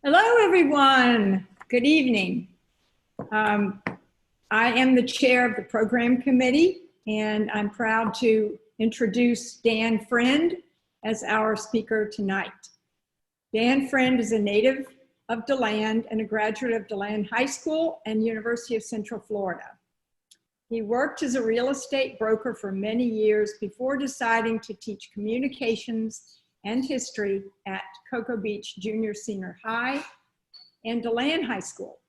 Hello, everyone. Good evening. Um, I am the chair of the program committee, and I'm proud to introduce Dan Friend as our speaker tonight. Dan Friend is a native of DeLand and a graduate of DeLand High School and University of Central Florida. He worked as a real estate broker for many years before deciding to teach communications and history at Cocoa Beach Junior Senior High and DeLand High School.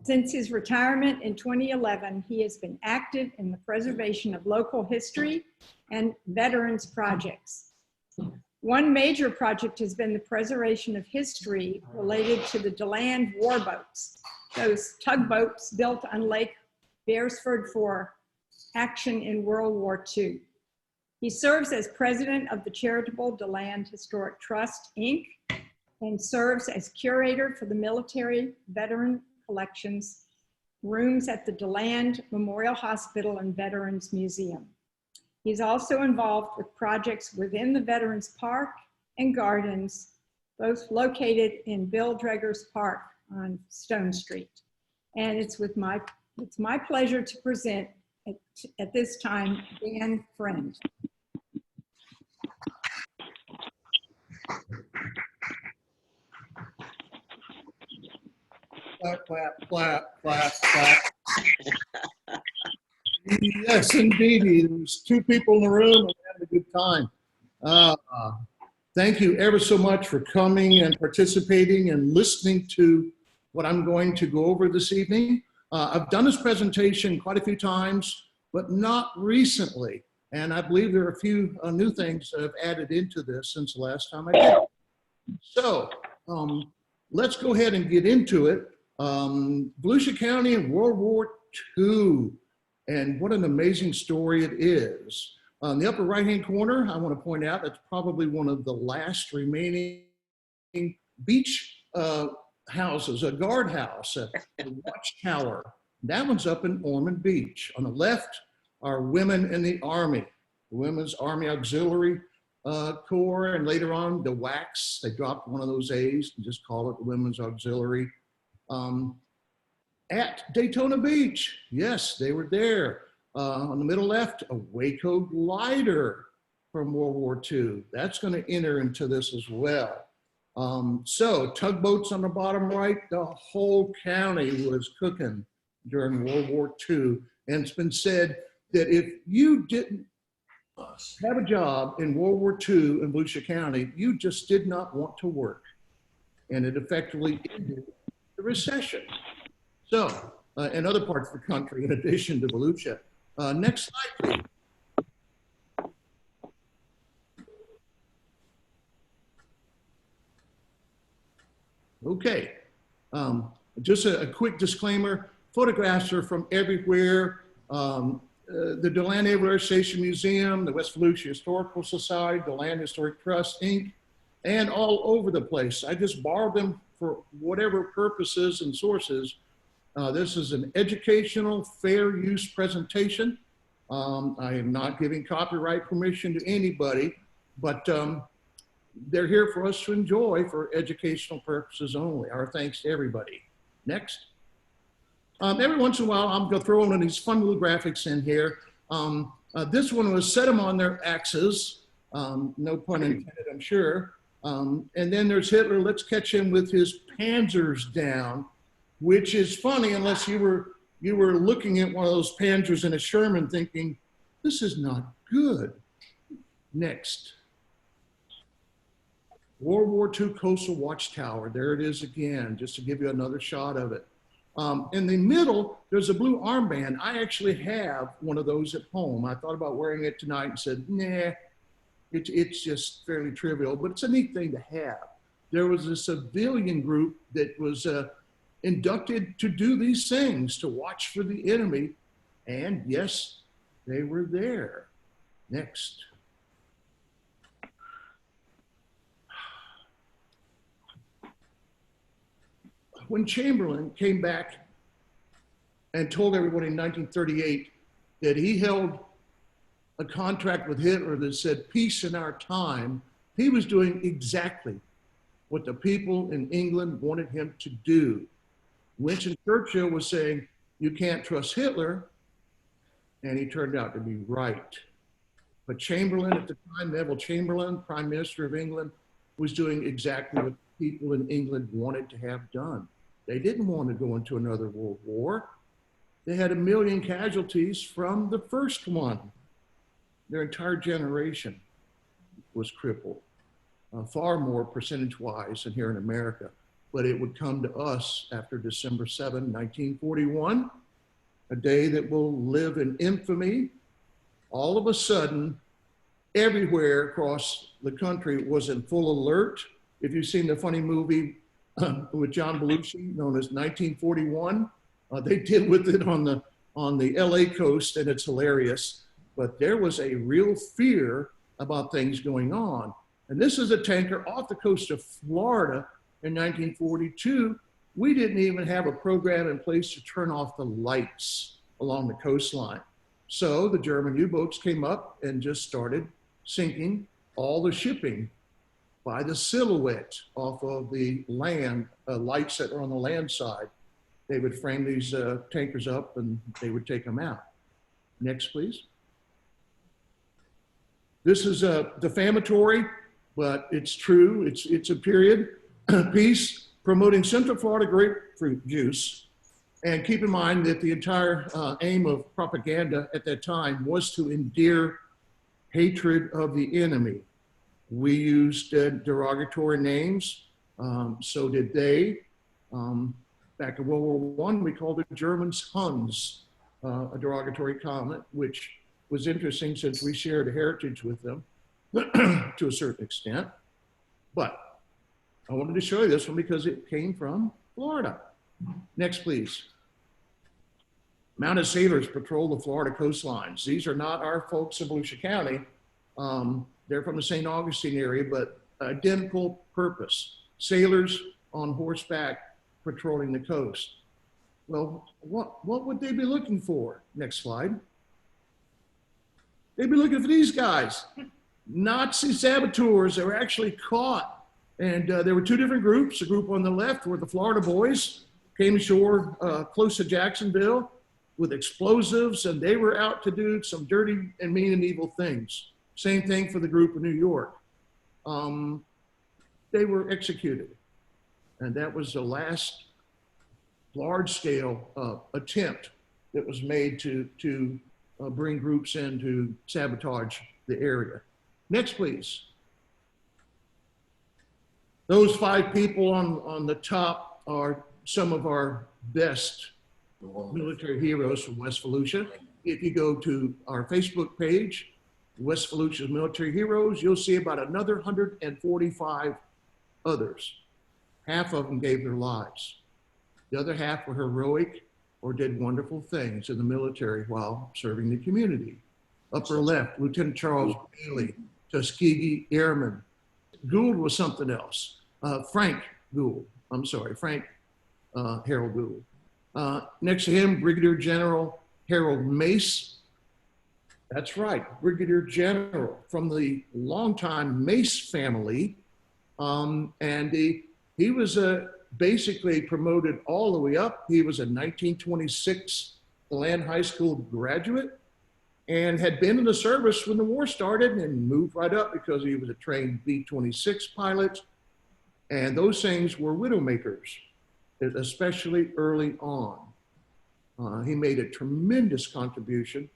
Since his retirement in 2011, he has been active in the preservation of local history and veterans projects. One major project has been the preservation of history related to the DeLand warboats, those tugboats built on Lake Beresford for action in World War II. He serves as president of the charitable DeLand Historic Trust, Inc., and serves as curator for the military veteran collections rooms at the DeLand Memorial Hospital and Veterans Museum. He's also involved with projects within the Veterans Park and Gardens, both located in Bill Dreger's Park on Stone Street. And it's my pleasure to present at this time, Dan Friend. Clap, clap, clap, clap, clap. Yes, indeed. There's two people in the room and we're having a good time. Thank you ever so much for coming and participating and listening to what I'm going to go over this evening. I've done this presentation quite a few times, but not recently. And I believe there are a few new things that I've added into this since the last time I did. So let's go ahead and get into it. Volusia County in World War II, and what an amazing story it is. On the upper right-hand corner, I want to point out that's probably one of the last remaining beach houses, a guardhouse, a watchtower. That one's up in Ormond Beach. On the left are women in the Army, the Women's Army Auxiliary Corps, and later on the WACS. They dropped one of those A's and just call it the Women's Auxiliary. At Daytona Beach, yes, they were there. On the middle left, a Waco glider from World War II. That's going to enter into this as well. So tugboats on the bottom right, the whole county was cooking during World War II. And it's been said that if you didn't have a job in World War II in Volusia County, you just did not want to work. And it effectively ended the recession. So, in other parts of the country, in addition to Volusia. Next slide, please. Okay, just a quick disclaimer. Photographs are from everywhere. The DeLand Naval Air Station Museum, the West Volusia Historical Society, DeLand Historic Trust, Inc., and all over the place. I just borrowed them for whatever purposes and sources. This is an educational, fair use presentation. I am not giving copyright permission to anybody, but they're here for us to enjoy for educational purposes only. Our thanks to everybody. Next. Every once in a while, I'm going to throw one of these fun little graphics in here. This one was set them on their axes. No pun intended, I'm sure. And then there's Hitler. Let's catch him with his panzers down, which is funny unless you were looking at one of those panzers in a Sherman thinking, this is not good. Next. World War II Coastal Watchtower. There it is again, just to give you another shot of it. In the middle, there's a blue armband. I actually have one of those at home. I thought about wearing it tonight and said, nah, it's just fairly trivial, but it's a neat thing to have. There was a civilian group that was inducted to do these things, to watch for the enemy. And yes, they were there. Next. When Chamberlain came back and told everybody in 1938 that he held a contract with Hitler that said peace in our time, he was doing exactly what the people in England wanted him to do. Winston Churchill was saying, you can't trust Hitler, and he turned out to be right. But Chamberlain at the time, Neville Chamberlain, Prime Minister of England, was doing exactly what people in England wanted to have done. They didn't want to go into another world war. They had 1 million casualties from the first one. Their entire generation was crippled, far more percentage-wise than here in America. But it would come to us after December 7, 1941, a day that will live in infamy. All of a sudden, everywhere across the country was in full alert. If you've seen the funny movie with John Belushi known as 1941, they did with it on the LA coast, and it's hilarious. But there was a real fear about things going on. And this is a tanker off the coast of Florida in 1942. We didn't even have a program in place to turn off the lights along the coastline. So the German U-boats came up and just started sinking all the shipping by the silhouette off of the land, lights that were on the land side. They would frame these tankers up and they would take them out. Next, please. This is defamatory, but it's true. It's a period piece promoting Central Florida grapefruit juice. And keep in mind that the entire aim of propaganda at that time was to endear hatred of the enemy. We used derogatory names, so did they. Back in World War I, we called the Germans Huns, a derogatory comment, which was interesting since we shared a heritage with them to a certain extent. But I wanted to show you this one because it came from Florida. Next, please. Mounted sailors patrol the Florida coastlines. These are not our folks in Volusia County. They're from the St. Augustine area, but identical purpose. Sailors on horseback patrolling the coast. Well, what would they be looking for? Next slide. They'd be looking for these guys. Nazi saboteurs. They were actually caught. And there were two different groups. A group on the left were the Florida boys, came ashore close to Jacksonville with explosives, and they were out to do some dirty and mean and evil things. Same thing for the group in New York. They were executed. And that was the last large-scale attempt that was made to bring groups in to sabotage the area. Next, please. Those 5 people on the top are some of our best military heroes from West Volusia. If you go to our Facebook page, West Volusia's Military Heroes, you'll see about another 145 others. Half of them gave their lives. The other half were heroic or did wonderful things in the military while serving the community. Upper left, Lieutenant Charles Bailey, Tuskegee Airman. Gould was something else. Frank Gould, Frank Harold Gould. Next to him, Brigadier General Harold Mace. That's right, Brigadier General from the longtime Mace family. And he was basically promoted all the way up. He was a 1926 Deland High School graduate and had been in the service when the war started and moved right up because he was a trained B-26 pilot. And those things were widowmakers, especially early on. He made a tremendous contribution.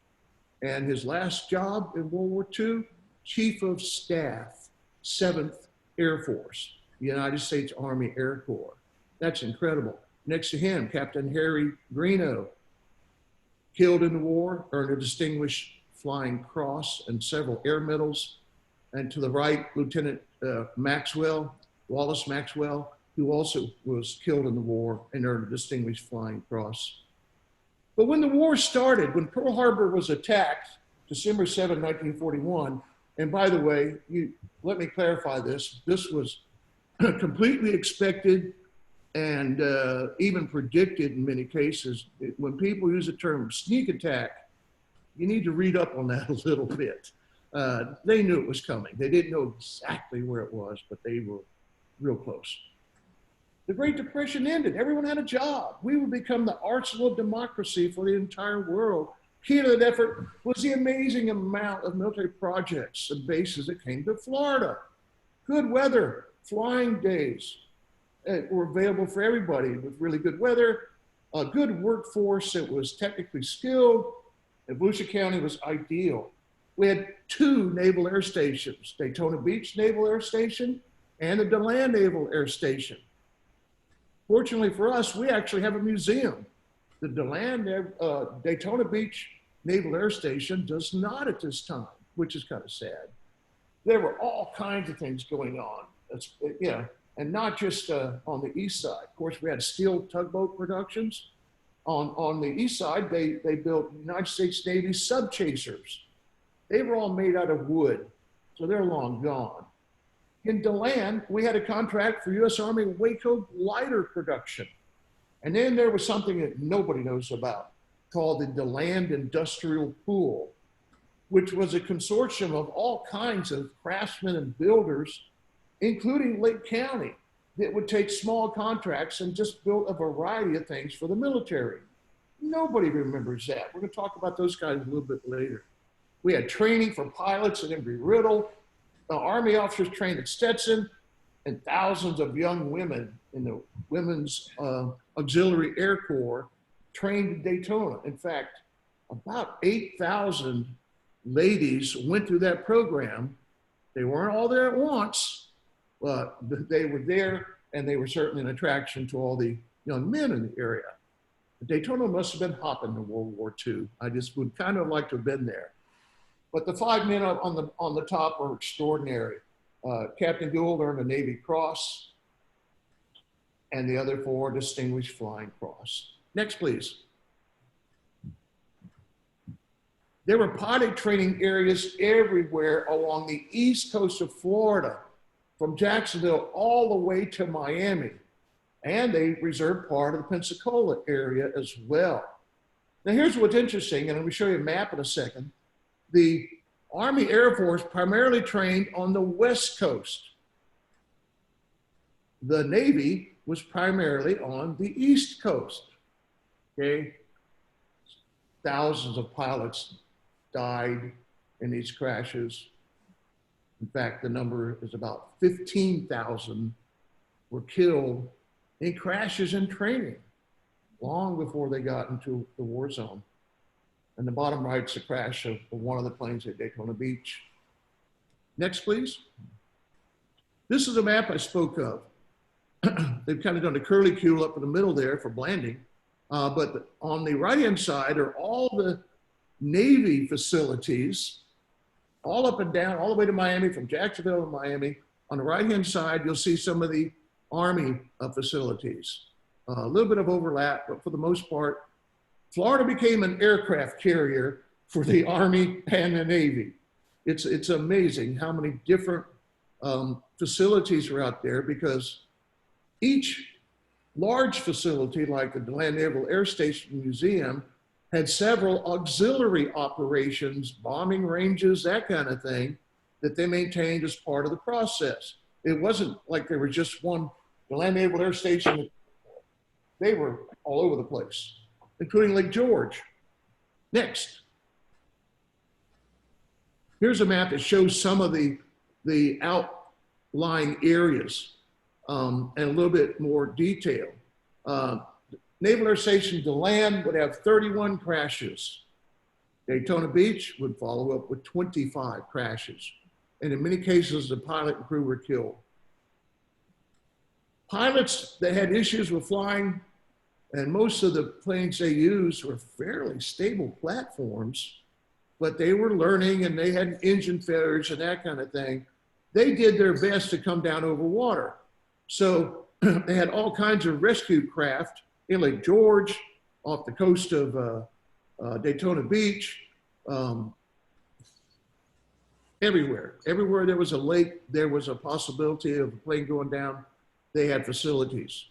And his last job in World War II, Chief of Staff, 7th Air Force, United States Army Air Corps. That's incredible. Next to him, Captain Harry Greeno, killed in the war, earned a Distinguished Flying Cross and several air medals. And to the right, Lieutenant Wallace Maxwell, who also was killed in the war and earned a Distinguished Flying Cross. But when the war started, when Pearl Harbor was attacked, December 7, 1941, and by the way, let me clarify this, this was completely expected and even predicted in many cases. When people use the term sneak attack, you need to read up on that a little bit. They knew it was coming. They didn't know exactly where it was, but they were real close. The Great Depression ended. Everyone had a job. We would become the arsenal of democracy for the entire world. Key to that effort was the amazing amount of military projects and bases that came to Florida. Good weather, flying days were available for everybody with really good weather, a good workforce that was technically skilled, and Volusia County was ideal. We had 2 naval air stations, Daytona Beach Naval Air Station and the DeLand Naval Air Station. Fortunately for us, we actually have a museum. The Daytona Beach Naval Air Station does not at this time, which is kind of sad. There were all kinds of things going on. And not just on the east side. Of course, we had steel tugboat productions. On the east side, they built United States Navy subchasers. They were all made out of wood, so they're long gone. In DeLand, we had a contract for U.S. Army Waco glider production. And then there was something that nobody knows about called the DeLand Industrial Pool, which was a consortium of all kinds of craftsmen and builders, including Lake County, that would take small contracts and just build a variety of things for the military. Nobody remembers that. We're going to talk about those guys a little bit later. We had training for pilots at Embry-Riddle. Army officers trained at Stetson, and thousands of young women in the Women's Auxiliary Air Corps trained in Daytona. In fact, about 8,000 ladies went through that program. They weren't all there at once, but they were there, and they were certainly an attraction to all the young men in the area. Daytona must have been hopping in World War II. I just would kind of like to have been there. But the 5 men on the top are extraordinary. Captain Gould earned a Navy Cross, and the other 4 Distinguished Flying Cross. Next, please. There were pilot training areas everywhere along the east coast of Florida, from Jacksonville all the way to Miami. And they reserved part of the Pensacola area as well. Now here's what's interesting, and I'm gonna show you a map in a second. The Army Air Force primarily trained on the West Coast. The Navy was primarily on the East Coast, okay? Thousands of pilots died in these crashes. In fact, the number is about 15,000 were killed in crashes and training long before they got into the war zone. And the bottom right's a crash of one of the planes at Daytona Beach. Next, please. This is a map I spoke of. They've kind of done a curlicue up in the middle there for landing. But on the right-hand side are all the Navy facilities, all up and down, all the way to Miami, from Jacksonville to Miami. On the right-hand side, you'll see some of the Army facilities. A little bit of overlap, but for the most part, Florida became an aircraft carrier for the Army and the Navy. It's amazing how many different facilities are out there, because each large facility, like the DeLand Naval Air Station Museum, had several auxiliary operations, bombing ranges, that kind of thing, that they maintained as part of the process. It wasn't like there was just one DeLand Naval Air Station. They were all over the place, including Lake George. Next. Here's a map that shows some of the outlying areas and a little bit more detail. Naval Air Station DeLand would have 31 crashes. Daytona Beach would follow up with 25 crashes. And in many cases, the pilot and crew were killed. Pilots that had issues with flying, and most of the planes they used were fairly stable platforms, but they were learning and they had engine failures and that kind of thing. They did their best to come down over water. So they had all kinds of rescue craft in Lake George, off the coast of Daytona Beach, everywhere. Everywhere there was a lake, there was a possibility of a plane going down. They had facilities.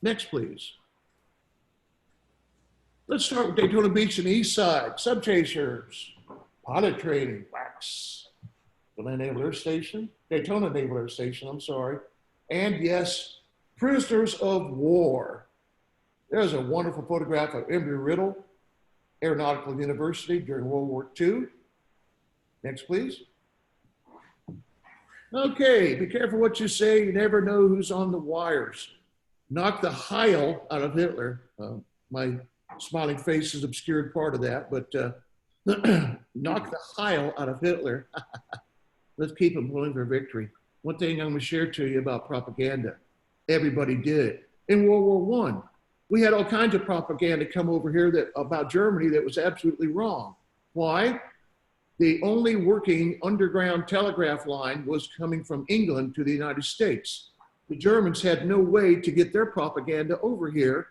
Next, please. Let's start with Daytona Beach and the east side. Subchasers, pilot training, wax. DeLand Naval Air Station, Daytona Naval Air Station, I'm sorry. And yes, prisoners of war. There's a wonderful photograph of Embry-Riddle Aeronautical University during World War II. Next, please. Okay, be careful what you say. You never know who's on the wires. Knock the Heil out of Hitler. My smiling face is obscured part of that, but knock the Heil out of Hitler. Let's keep him pulling for victory. One thing I'm going to share to you about propaganda. Everybody did it. In World War I, we had all kinds of propaganda come over here about Germany that was absolutely wrong. Why? The only working underground telegraph line was coming from England to the United States. The Germans had no way to get their propaganda over here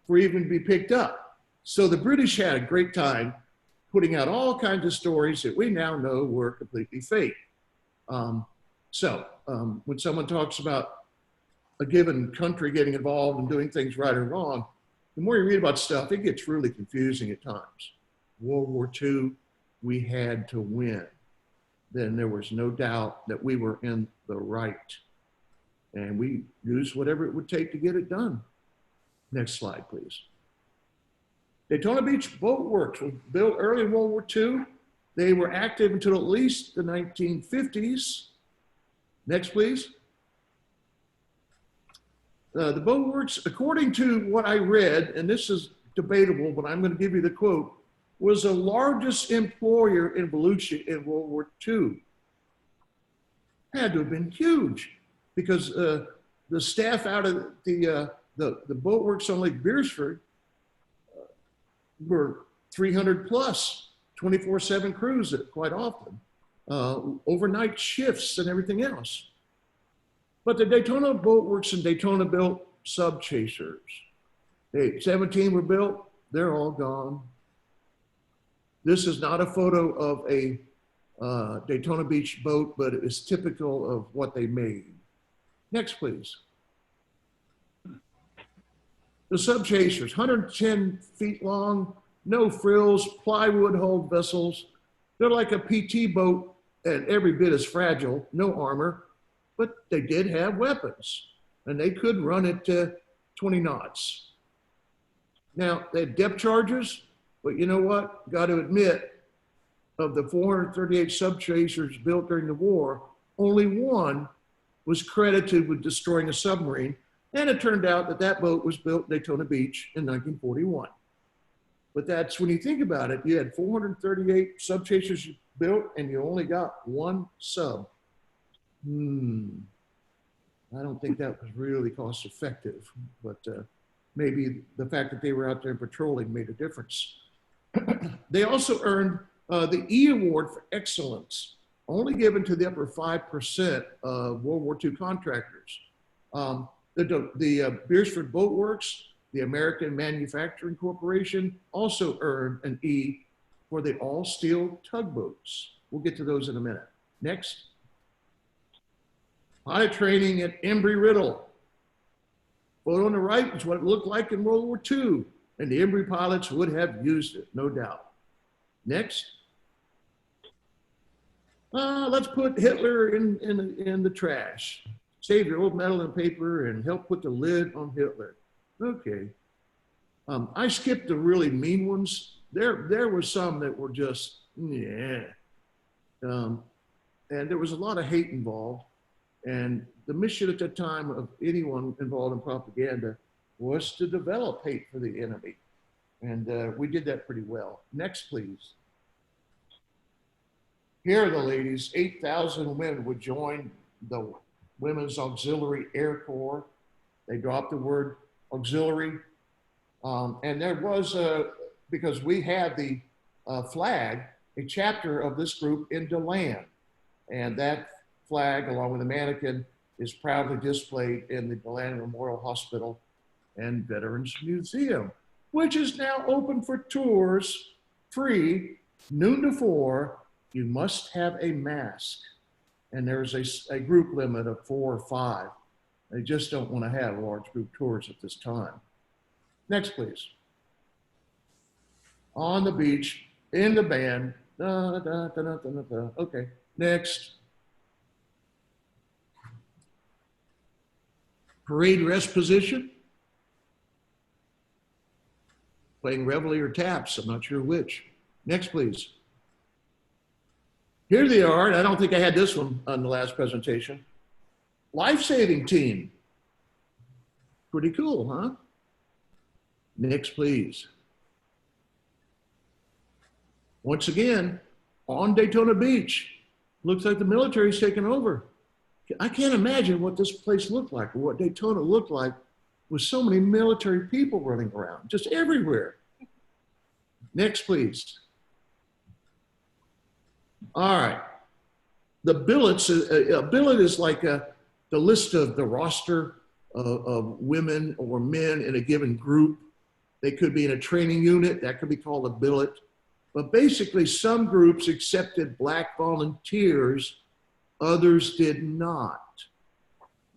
for even to be picked up. So the British had a great time putting out all kinds of stories that we now know were completely fake. When someone talks about a given country getting involved and doing things right or wrong, the more you read about stuff, it gets really confusing at times. World War II, we had to win. Then there was no doubt that we were in the right. And we used whatever it would take to get it done. Next slide, please. Daytona Beach Boat Works was built early in World War II. They were active until at least the 1950s. Next, please. The Boat Works, according to what I read, and this is debatable, but I'm going to give you the quote, was the largest employer in Volusia in World War II. Had to have been huge because the staff out of the Boat Works on Lake Beersford were 300 plus, 24/7 crews quite often, overnight shifts and everything else. But the Daytona Boat Works in Daytona built sub chasers. 17 were built, they're all gone. This is not a photo of a Daytona Beach boat, but it is typical of what they made. Next, please. The sub chasers, 110 feet long, no frills, plywood hulled vessels. They're like a PT boat and every bit as fragile, no armor, but they did have weapons and they could run at 20 knots. Now, they had depth charges, but you know what? Got to admit, of the 438 sub chasers built during the war, only one was credited with destroying a submarine. And it turned out that that boat was built in Daytona Beach in 1941. But that's when you think about it, you had 438 sub chasers built and you only got one sub. I don't think that was really cost effective, but maybe the fact that they were out there patrolling made a difference. They also earned the E Award for Excellence, only given to the upper 5% of World War II contractors. The Beersford Boat Works, the American Manufacturing Corporation, also earned an E for the all-steel tugboats. We'll get to those in a minute. Next. Pilot training at Embry-Riddle. Photo on the right is what it looked like in World War II, and the Embry pilots would have used it, no doubt. Next. Let's put Hitler in the trash. Save your old metal and paper and help put the lid on Hitler. Okay. I skipped the really mean ones. There were some that were just, yeah. And there was a lot of hate involved. And the mission at that time of anyone involved in propaganda was to develop hate for the enemy. And we did that pretty well. Next, please. Here are the ladies. 8,000 women would join the Women's Auxiliary Air Corps. They dropped the word auxiliary. And there was, because we had the flag, a chapter of this group in DeLand. And that flag, along with a mannequin, is proudly displayed in the DeLand Memorial Hospital and Veterans Museum, which is now open for tours, free, noon to 4. You must have a mask. And there's a group limit of 4 or 5. They just don't want to have large group tours at this time. Next, please. On the beach, in the band. Okay, next. Parade rest position. Playing reveille or taps, I'm not sure which. Next, please. Here they are, and I don't think I had this one on the last presentation. Life-saving team. Pretty cool, huh? Next, please. Once again, on Daytona Beach. Looks like the military's taken over. I can't imagine what this place looked like or what Daytona looked like with so many military people running around, just everywhere. Next, please. All right. The billets, a billet is like the list of the roster of women or men in a given group. They could be in a training unit, that could be called a billet. But basically, some groups accepted Black volunteers, others did not.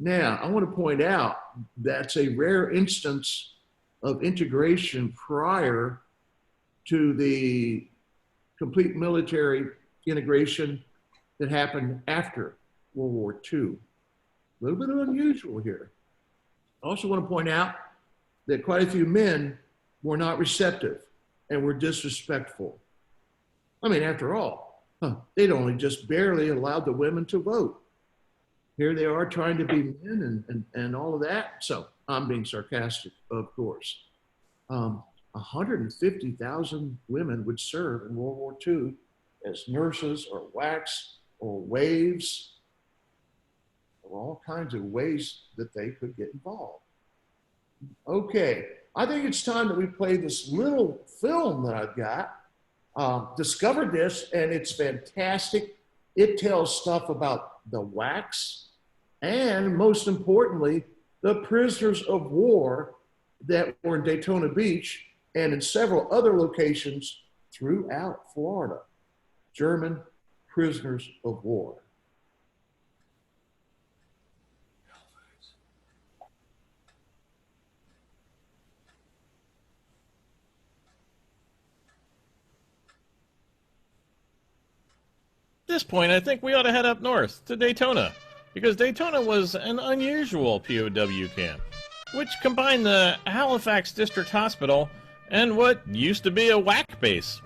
Now, I want to point out that's a rare instance of integration prior to the complete military integration that happened after World War II. A little bit unusual here. I also want to point out that quite a few men were not receptive and were disrespectful. I mean, after all, they'd only just barely allowed the women to vote. Here they are trying to be men and all of that. So I'm being sarcastic, of course. 150,000 women would serve in World War II as nurses or WACs or waves. There were all kinds of ways that they could get involved. Okay, I think it's time that we play this little film that I've got. Discovered this, and it's fantastic. It tells stuff about the WACs and, most importantly, the prisoners of war that were in Daytona Beach and in several other locations throughout Florida. German prisoners of war. At this point, I think we ought to head up north to Daytona, because Daytona was an unusual POW camp, which combined the Halifax District Hospital and what used to be a WAC base,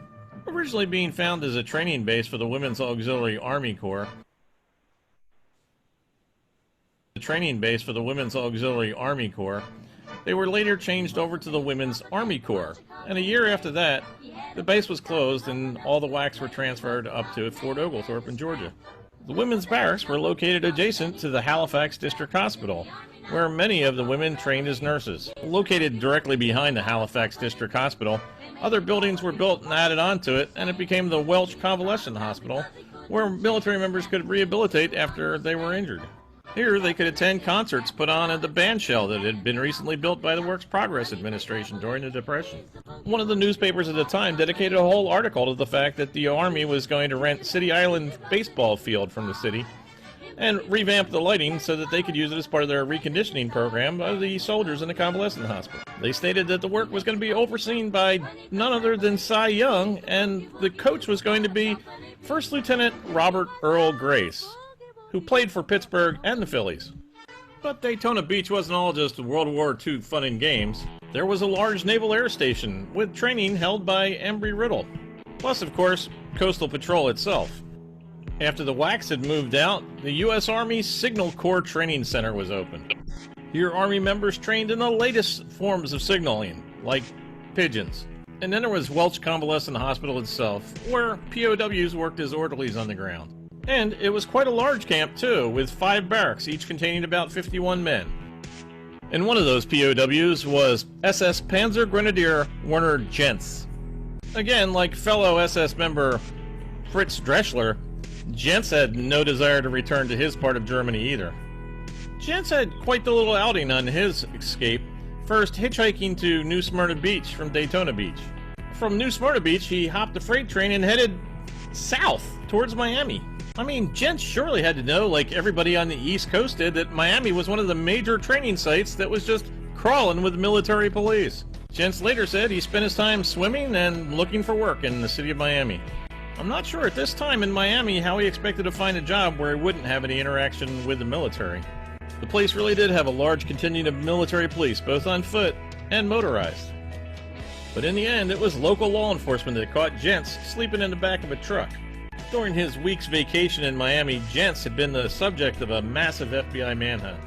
originally being found as a training base for the Women's Auxiliary Army Corps. They were later changed over to the Women's Army Corps, and a year after that, the base was closed and all the WACs were transferred up to Fort Oglethorpe in Georgia. The women's barracks were located adjacent to the Halifax District Hospital, where many of the women trained as nurses. Located directly behind the Halifax District Hospital, other buildings were built and added onto it, and it became the Welch Convalescent Hospital, where military members could rehabilitate after they were injured. Here, they could attend concerts put on at the band shell that had been recently built by the Works Progress Administration during the Depression. One of the newspapers at the time dedicated a whole article to the fact that the Army was going to rent City Island baseball field from the city and revamp the lighting so that they could use it as part of their reconditioning program of the soldiers in the convalescent hospital. They stated that the work was going to be overseen by none other than Cy Young, and the coach was going to be First Lieutenant Robert Earl Grace, who played for Pittsburgh and the Phillies. But Daytona Beach wasn't all just World War II fun and games. There was a large naval air station with training held by Embry-Riddle, plus, of course, Coastal Patrol itself. After the WACs had moved out, the U.S. Army Signal Corps Training Center was opened. Here, Army members trained in the latest forms of signaling, like pigeons. And then there was Welch Convalescent Hospital itself, where POWs worked as orderlies on the ground. And it was quite a large camp, too, with 5 barracks, each containing about 51 men. And one of those POWs was SS Panzer Grenadier Werner Jentz. Again, like fellow SS member Fritz Dreschler, Jentz had no desire to return to his part of Germany either. Jentz had quite the little outing on his escape, first hitchhiking to New Smyrna Beach from Daytona Beach. From New Smyrna Beach, he hopped a freight train and headed south towards Miami. I mean, Jentz surely had to know, like everybody on the East Coast did, that Miami was one of the major training sites that was just crawling with military police. Jentz later said he spent his time swimming and looking for work in the city of Miami. I'm not sure at this time in Miami how he expected to find a job where he wouldn't have any interaction with the military. The place really did have a large contingent of military police, both on foot and motorized. But in the end, it was local law enforcement that caught Gents sleeping in the back of a truck. During his week's vacation in Miami, Gents had been the subject of a massive FBI manhunt.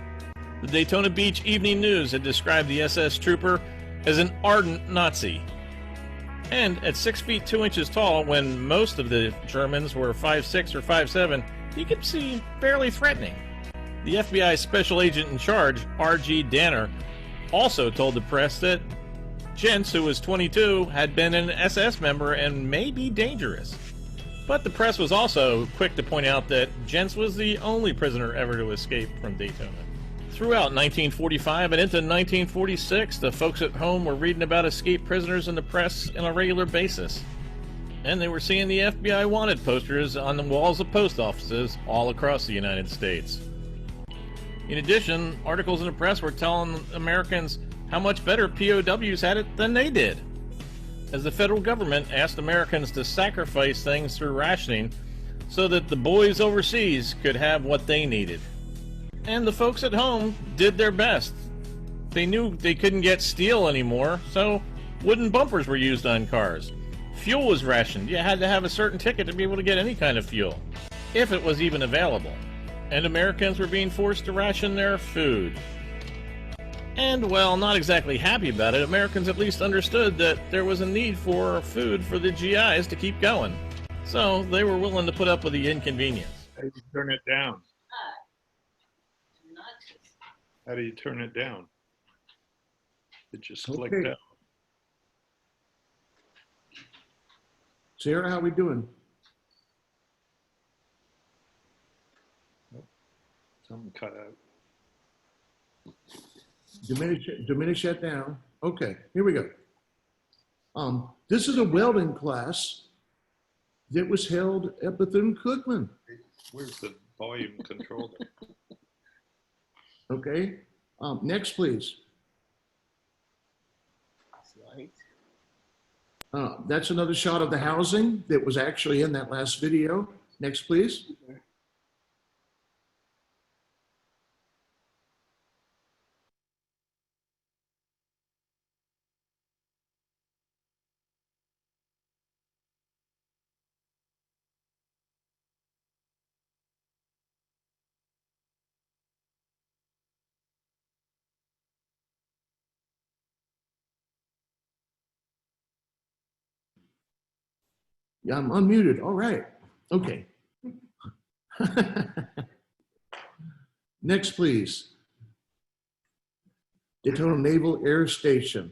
The Daytona Beach Evening News had described the SS trooper as an ardent Nazi. And at 6 feet 2 inches tall, when most of the Germans were 5'6" or 5'7", he could seem fairly threatening. The FBI special agent in charge, R.G. Danner, also told the press that Gents, who was 22, had been an SS member and may be dangerous. But the press was also quick to point out that Gents was the only prisoner ever to escape from Daytona. Throughout 1945 and into 1946, the folks at home were reading about escaped prisoners in the press on a regular basis. And they were seeing the FBI wanted posters on the walls of post offices all across the United States. In addition, articles in the press were telling Americans how much better POWs had it than they did, as the federal government asked Americans to sacrifice things through rationing so that the boys overseas could have what they needed. And the folks at home did their best. They knew they couldn't get steel anymore, so wooden bumpers were used on cars. Fuel was rationed. You had to have a certain ticket to be able to get any kind of fuel, if it was even available. And Americans were being forced to ration their food. And, well, not exactly happy about it, Americans at least understood that there was a need for food for the GIs to keep going. So they were willing to put up with the inconvenience. How do you turn it down? How do you turn it down? It just clicked Okay. out. Sarah, how we doing? Something cut out. Diminish that down. Okay, here we go. This is a welding class that was held at Bethune-Cookman. Where's the volume controller? Okay, next please. That's another shot of the housing that was actually in that last video. Next please. Yeah, I'm unmuted. All right. Okay. Next, please. Daytona Naval Air Station.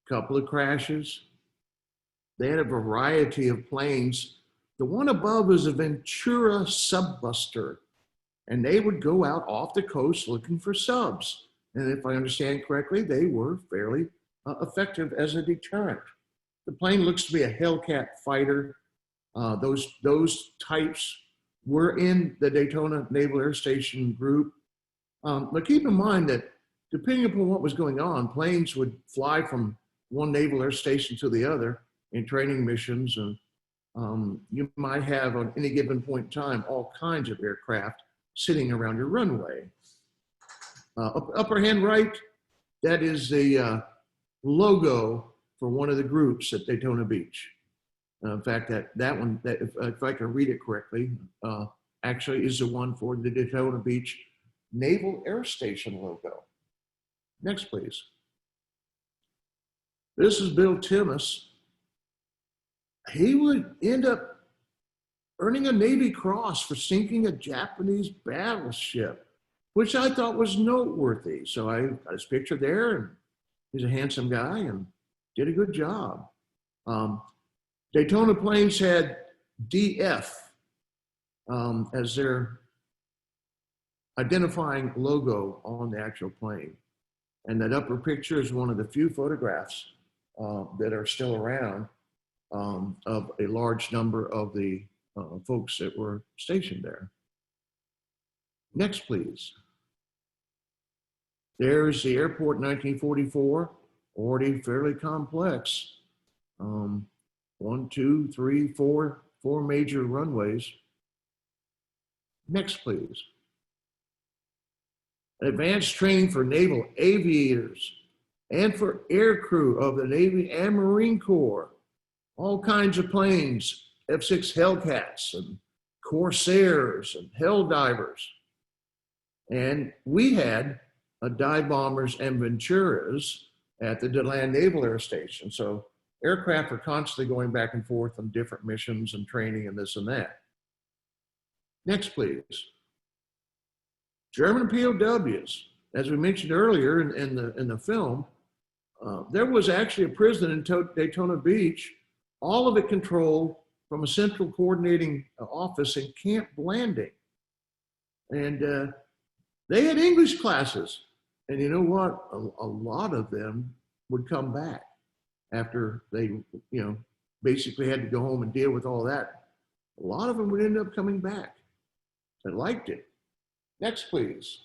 Couple of crashes. They had a variety of planes. The one above is a Ventura subbuster, and they would go out off the coast looking for subs. And if I understand correctly, they were fairly effective as a deterrent. The plane looks to be a Hellcat fighter. Those types were in the Daytona Naval Air Station group. But keep in mind that depending upon what was going on, planes would fly from one naval air station to the other in training missions. And you might have on any given point in time, all kinds of aircraft sitting around your runway. Upper hand right, that is the logo for one of the groups at Daytona Beach. In fact, that one, if I can read it correctly, actually is the one for the Daytona Beach Naval Air Station logo. Next, please. This is Bill Timmis. He would end up earning a Navy Cross for sinking a Japanese battleship, which I thought was noteworthy. So I got his picture there, and he's a handsome guy and did a good job. Daytona Planes had DF as their identifying logo on the actual plane. And that upper picture is one of the few photographs that are still around of a large number of the folks that were stationed there. Next, please. There's the airport in 1944, already fairly complex. 1, 2, 3, 4 major runways. Next, please. advanced training for naval aviators and for air crew of the Navy and Marine Corps, all kinds of planes, F-6 Hellcats and Corsairs and Helldivers. And we had dive bombers and Venturas at the DeLand Naval Air Station. So aircraft are constantly going back and forth on different missions and training and this and that. Next, please. German POWs, as we mentioned earlier in the film, there was actually a prison in Daytona Beach, all of it controlled from a central coordinating office in Camp Blanding. And they had English classes. And you know what? A lot of them would come back after they, basically had to go home and deal with all that. A lot of them would end up coming back. They liked it. Next, please.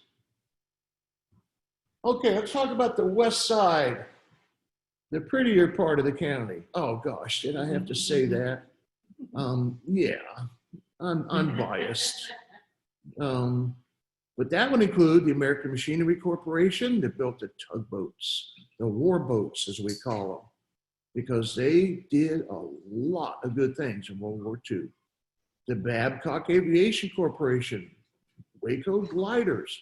Okay, let's talk about the west side, the prettier part of the county. Oh gosh, did I have to say that? Yeah, I'm biased. But that would include the American Machinery Corporation that built the tugboats, the war boats as we call them, because they did a lot of good things in World War II. The Babcock Aviation Corporation, Waco gliders.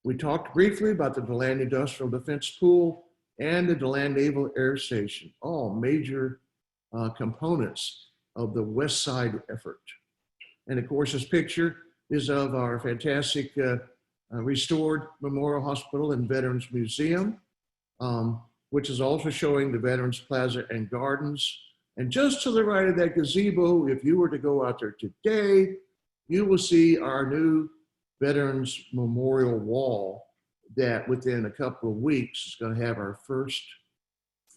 We talked briefly about the DeLand Industrial Defense Pool and the DeLand Naval Air Station, all major components of the West Side effort. And of course, this picture is of our fantastic restored Memorial Hospital and Veterans Museum, which is also showing the Veterans Plaza and Gardens. And just to the right of that gazebo, if you were to go out there today, you will see our new Veterans Memorial Wall that within a couple of weeks is going to have our first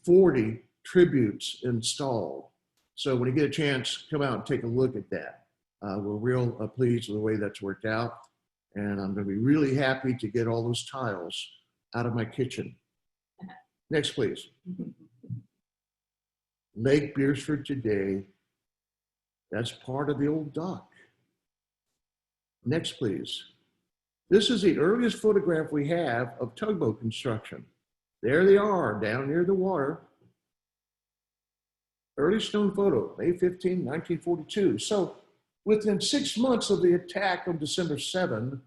40 tributes installed. So when you get a chance, come out and take a look at that. We're real pleased with the way that's worked out. And I'm going to be really happy to get all those tiles out of my kitchen. Next, please. Lake Beersford today. That's part of the old dock. Next, please. This is the earliest photograph we have of tugboat construction. There they are, down near the water. Early stone photo, May 15, 1942. So within 6 months of the attack on December 7,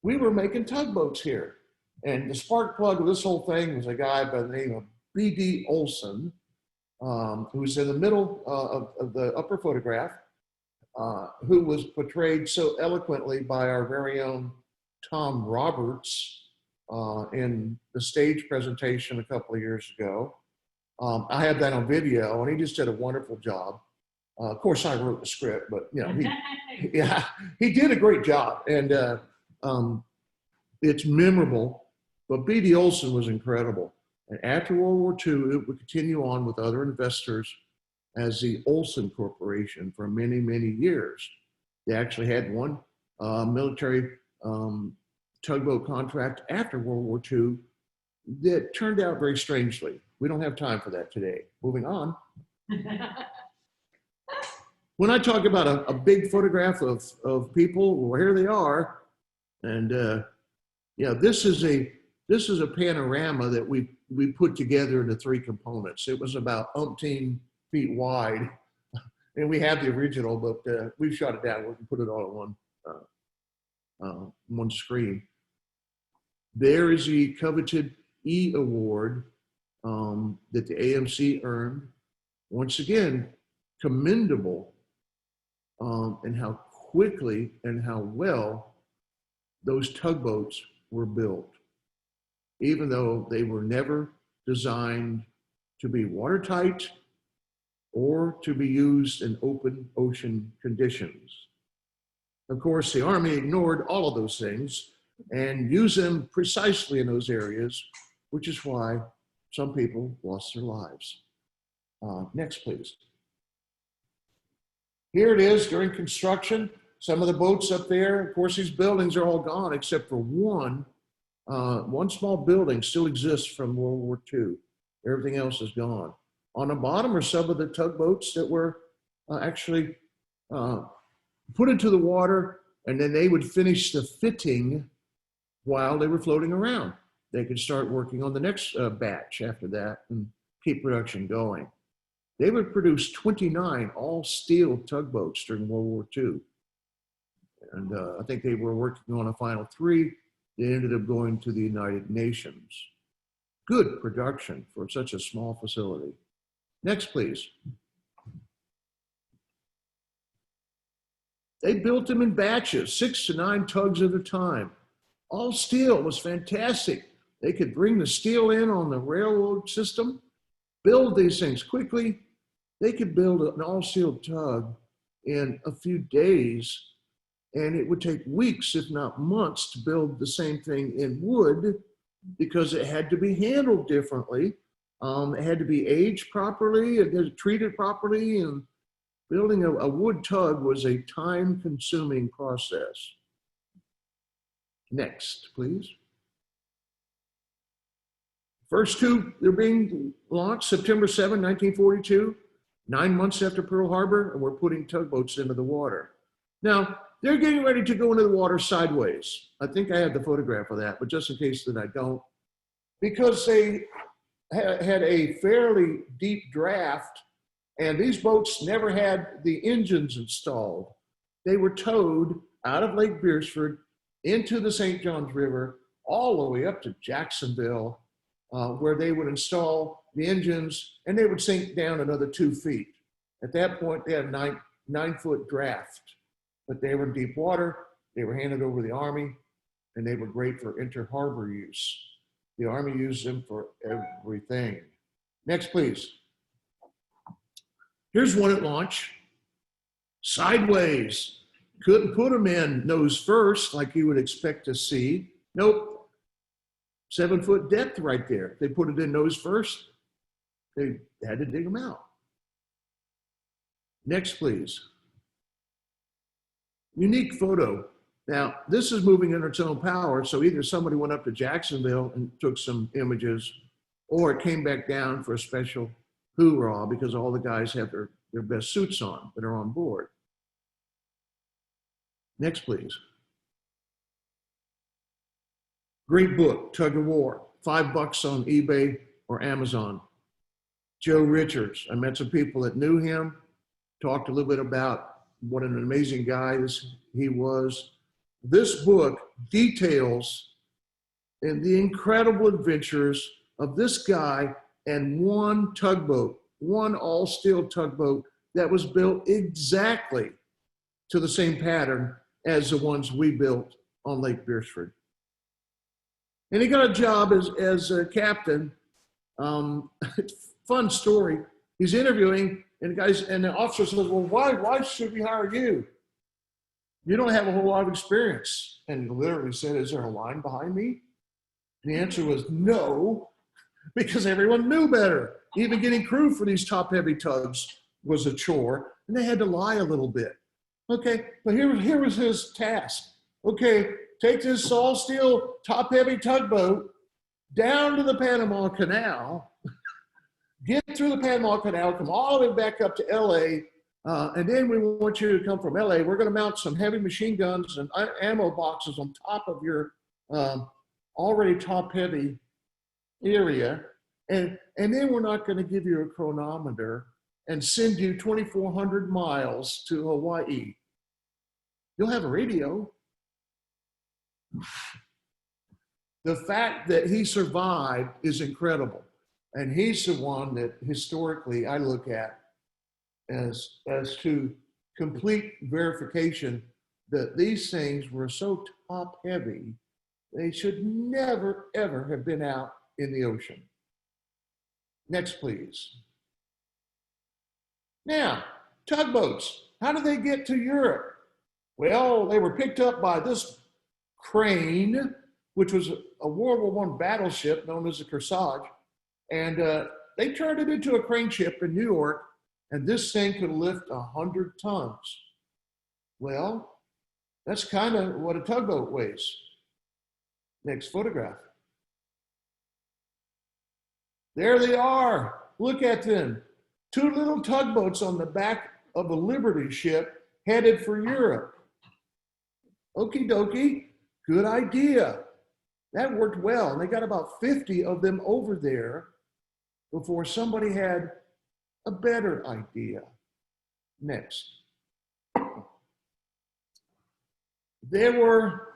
we were making tugboats here. And the spark plug of this whole thing was a guy by the name of B.D. Olson, who was in the middle of the upper photograph, who was portrayed so eloquently by our very own Tom Roberts in the stage presentation a couple of years ago. I have that on video, and he just did a wonderful job. Of course, I wrote the script, but he did a great job, and it's memorable. But B.D. Olson was incredible. And after World War II, it would continue on with other investors as the Olson Corporation for many, many years. They actually had one military tugboat contract after World War II that turned out very strangely. We don't have time for that today. Moving on. When I talk about a big photograph of people, well, here they are. And this is a panorama that we put together into 3 components. It was about umpteen feet wide, and we have the original, but we've shot it down. We can put it all on one screen. There is the coveted E Award that the AMC earned. Once again, commendable in how quickly and how well those tugboats were built, even though they were never designed to be watertight or to be used in open ocean conditions. Of course, the Army ignored all of those things and used them precisely in those areas, which is why some people lost their lives. Next, please. Here it is during construction. Some of the boats up there, of course, these buildings are all gone except for one. One small building still exists from World War II. Everything else is gone. On the bottom are some of the tugboats that were actually put into the water, and then they would finish the fitting while they were floating around. They could start working on the next batch after that and keep production going. They would produce 29 all-steel tugboats during World War II. And I think they were working on a final 3. They ended up going to the United Nations. Good production for such a small facility. Next, please. They built them in batches, 6 to 9 tugs at a time. All steel was fantastic. They could bring the steel in on the railroad system, build these things quickly. They could build an all-steel tug in a few days, and it would take weeks, if not months, to build the same thing in wood because it had to be handled differently. It had to be aged properly, it was treated properly, and building a wood tug was a time-consuming process. Next, please. First 2, they're being launched September 7, 1942, 9 months after Pearl Harbor, and we're putting tugboats into the water. Now, they're getting ready to go into the water sideways. I think I have the photograph of that, but just in case that I don't, because they had a fairly deep draft, and these boats never had the engines installed. They were towed out of Lake Beresford into the St. Johns River, all the way up to Jacksonville, where they would install the engines, and they would sink down another 2 feet. At that point, they had a 9-foot draft, but they were in deep water. They were handed over to the Army, and they were great for inter-harbor use. The Army used them for everything. Next, please. Here's one at launch. Sideways. Couldn't put them in nose first like you would expect to see. Nope. 7-foot depth right there. They put it in nose first. They had to dig them out. Next, please. Unique photo. Now, this is moving in its own power, so either somebody went up to Jacksonville and took some images, or it came back down for a special hoorah because all the guys have their best suits on that are on board. Next, please. Great book, Tug of War, $5 on eBay or Amazon. Joe Richards, I met some people that knew him, talked a little bit about what an amazing guy he was. This book details the incredible adventures of this guy and one tugboat, one all-steel tugboat that was built exactly to the same pattern as the ones we built on Lake Beresford. And he got a job as a captain. Fun story. He's interviewing, and the officer says, "Well, why should we hire you? You don't have a whole lot of experience." And he literally said, "Is there a line behind me?" And the answer was no, because everyone knew better. Even getting crew for these top-heavy tugs was a chore, and they had to lie a little bit. Okay, but here was his task. Okay, take this all-steel top-heavy tugboat down to the Panama Canal, get through the Panama Canal, come all the way back up to LA, and then we want you to come from LA. We're going to mount some heavy machine guns and ammo boxes on top of your already top-heavy area, and then we're not going to give you a chronometer and send you 2,400 miles to Hawaii. You'll have a radio. The fact that he survived is incredible. And he's the one that historically I look at as to complete verification that these things were so top heavy, they should never, ever have been out in the ocean. Next, please. Now, tugboats, how did they get to Europe? Well, they were picked up by this crane, which was a World War I battleship known as the Kearsarge. And they turned it into a crane ship in New York, and this thing could lift 100 tons. Well, that's kind of what a tugboat weighs. Next photograph. There they are. Look at them. 2 little tugboats on the back of a Liberty ship headed for Europe. Okie dokie, good idea. That worked well. And they got about 50 of them over there before somebody had a better idea. Next. There were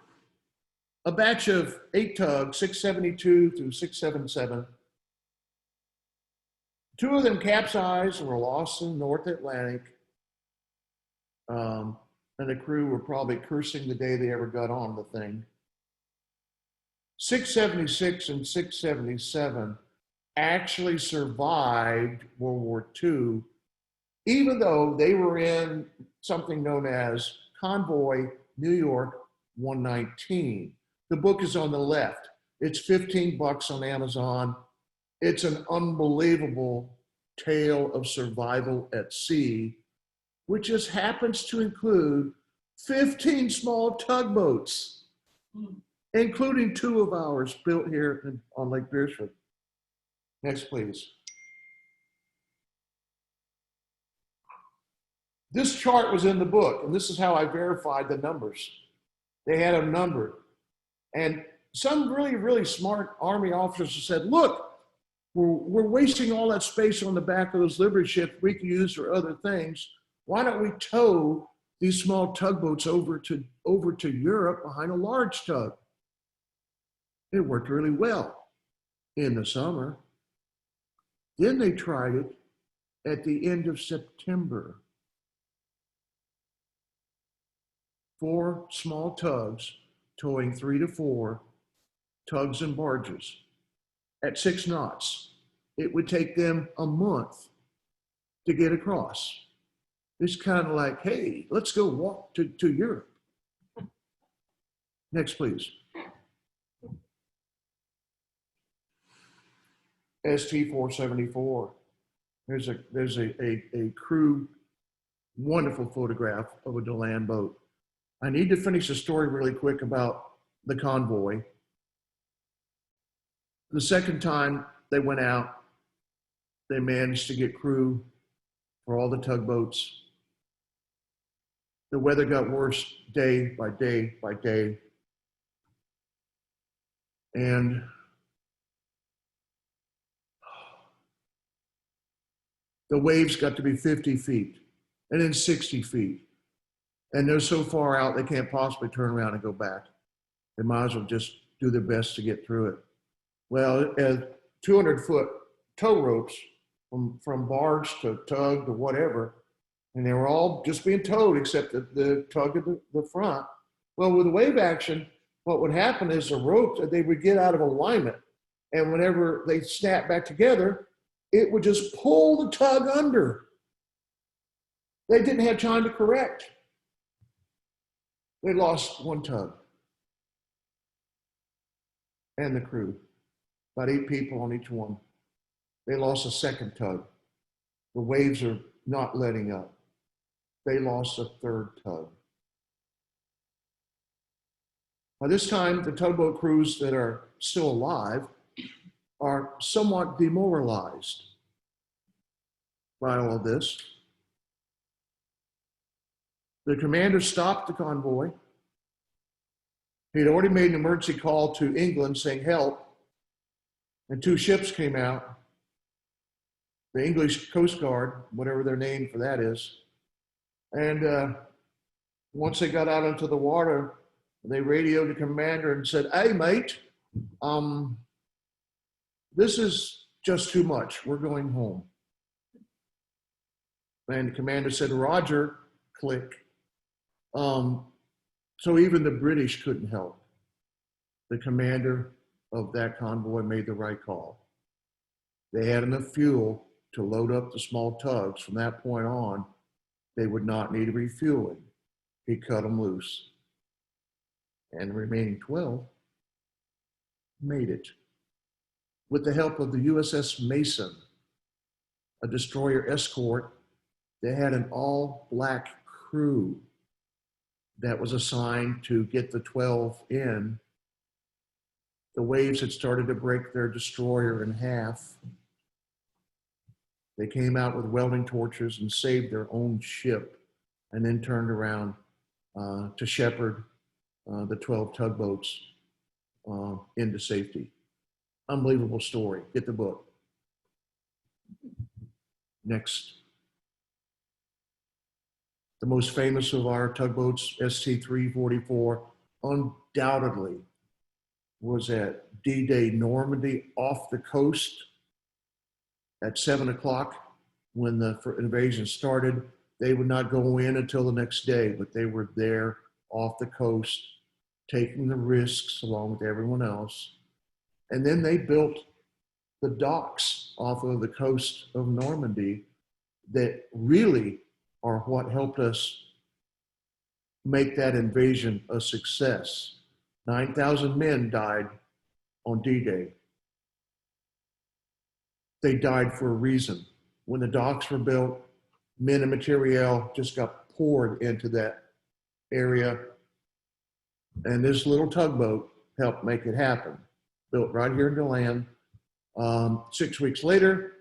a batch of 8 tugs, 672 through 677. 2 of them capsized and were lost in the North Atlantic. And the crew were probably cursing the day they ever got on the thing. 676 and 677 actually survived World War II, even though they were in something known as Convoy New York 119. The book is on the left. It's $15 on Amazon. It's an unbelievable tale of survival at sea, which just happens to include 15 small tugboats, including 2 of ours built here on Lake Beersford. Next, please. This chart was in the book, and this is how I verified the numbers. They had them numbered. And some really, really smart Army officers said, look, we're wasting all that space on the back of those Liberty ships we could use for other things. Why don't we tow these small tugboats over to Europe behind a large tug? It worked really well in the summer. Then they tried it at the end of September. 4 small tugs towing 3 to 4 tugs and barges at 6 knots. It would take them a month to get across. It's kind of like, hey, let's go walk to Europe. Next, please. ST-474. There's a crew, wonderful photograph of a DeLand boat. I need to finish the story really quick about the convoy. The second time they went out, they managed to get crew for all the tugboats. The weather got worse day by day by day. And the waves got to be 50 feet and then 60 feet. And they're so far out, they can't possibly turn around and go back. They might as well just do their best to get through it. Well, 200-foot tow ropes from barge to tug to whatever, and they were all just being towed except the tug at the front. Well, with the wave action, what would happen is the ropes, they would get out of alignment. And whenever they snap back together, it would just pull the tug under. They didn't have time to correct. They lost 1 tug and the crew, about 8 people on each one. They lost a second tug. The waves are not letting up. They lost a 3rd tug. By this time, the tugboat crews that are still alive are somewhat demoralized by all of this. The commander stopped the convoy. He'd already made an emergency call to England saying help, and 2 ships came out. The English Coast Guard, whatever their name for that is. And once they got out into the water, they radioed the commander and said, hey, mate, this is just too much. We're going home. And the commander said, Roger, click. So even the British couldn't help. The commander of that convoy made the right call. They had enough fuel to load up the small tugs. From that point on, they would not need refueling. He cut them loose. And the remaining 12 made it. With the help of the USS Mason, a destroyer escort, they had an all-black crew that was assigned to get the 12 in. The waves had started to break their destroyer in half. They came out with welding torches and saved their own ship, and then turned around to shepherd the 12 tugboats into safety. Unbelievable story. Get the book. Next. The most famous of our tugboats, ST-344, undoubtedly was at D-Day Normandy off the coast at 7 o'clock when the invasion started. They would not go in until the next day, but they were there off the coast, taking the risks along with everyone else. And then they built the docks off of the coast of Normandy that really are what helped us make that invasion a success. 9,000 men died on D-Day. They died for a reason. When the docks were built, men and materiel just got poured into that area. And this little tugboat helped make it happen. Built right here in DeLand. 6 weeks later,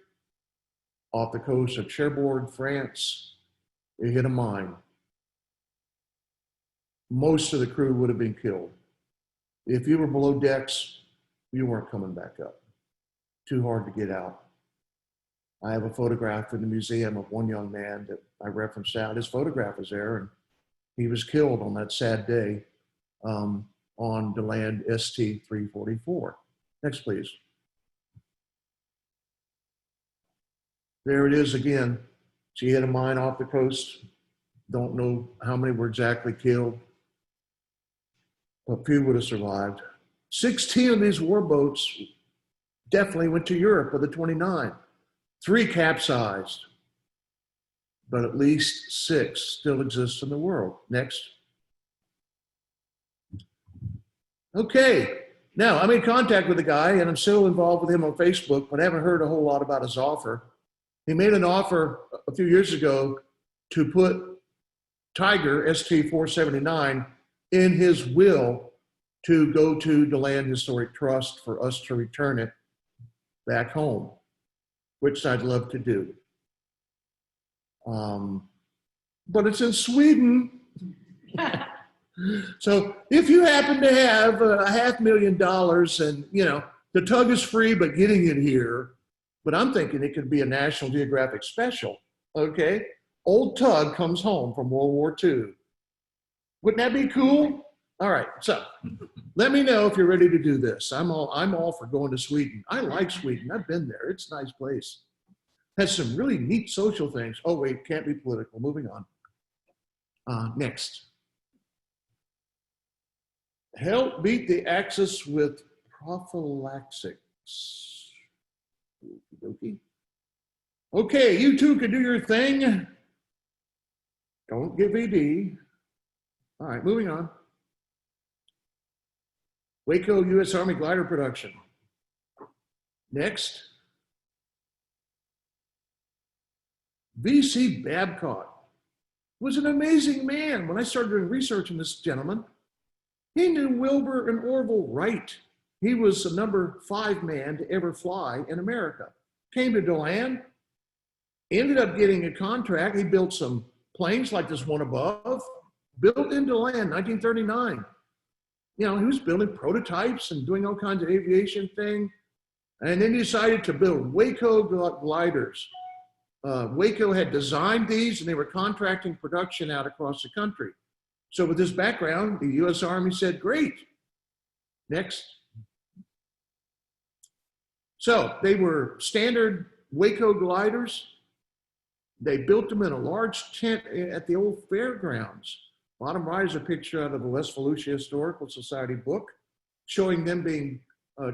off the coast of Cherbourg, France, it hit a mine. Most of the crew would have been killed. If you were below decks, you weren't coming back up. Too hard to get out. I have a photograph in the museum of one young man that I referenced out. His photograph is there, and he was killed on that sad day on DeLand ST-344. Next, please. There it is again. She hit a mine off the coast. Don't know how many were exactly killed. A few would have survived. 16 of these warboats definitely went to Europe of the 29. 3 capsized, but at least 6 still exist in the world. Next. Okay, now I'm in contact with the guy and I'm still involved with him on Facebook, but I haven't heard a whole lot about his offer. He made an offer a few years ago to put Tiger ST-479 in his will to go to DeLand Historic Trust for us to return it back home, which I'd love to do. But it's in Sweden. So if you happen to have $500,000 and, you know, the tug is free, but getting it here, but I'm thinking it could be a National Geographic special, okay? Old tug comes home from World War II. Wouldn't that be cool? All right, so let me know if you're ready to do this. I'm all for going to Sweden. I like Sweden. I've been there. It's a nice place. Has some really neat social things. Oh, wait, can't be political. Moving on. Next. Help beat the Axis with prophylaxis. Okay, you two can do your thing. Don't give ED. All right, moving on. Waco U.S. Army glider production. Next. V.C. Babcock was an amazing man. When I started doing research on this gentleman, he knew Wilbur and Orville Wright. He was the number 5 man to ever fly in America. Came to DeLand, ended up getting a contract. He built some planes like this one above, built in DeLand, 1939. You know, he was building prototypes and doing all kinds of aviation thing. And then he decided to build Waco gliders. Waco had designed these and they were contracting production out across the country. So with this background, the U.S. Army said, great. Next. So they were standard Waco gliders. They built them in a large tent at the old fairgrounds. Bottom right is a picture out of the West Volusia Historical Society book showing them being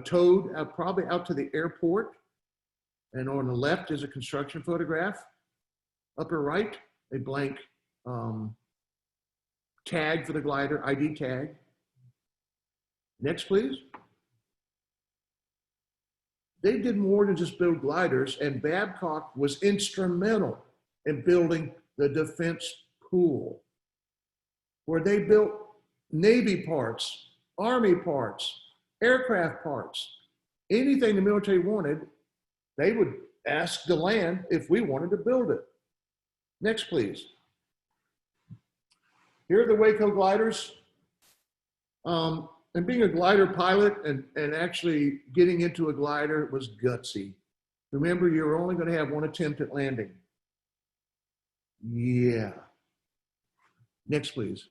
towed probably out to the airport. And on the left is a construction photograph. Upper right, a blank tag for the glider, ID tag. Next, please. They did more than just build gliders, and Babcock was instrumental in building the defense pool, where they built Navy parts, Army parts, aircraft parts, anything the military wanted, they would ask DeLand if we wanted to build it. Next, please. Here are the Waco gliders. And being a glider pilot and actually getting into a glider was gutsy. Remember, you were only going to have one attempt at landing. Yeah. Next, please.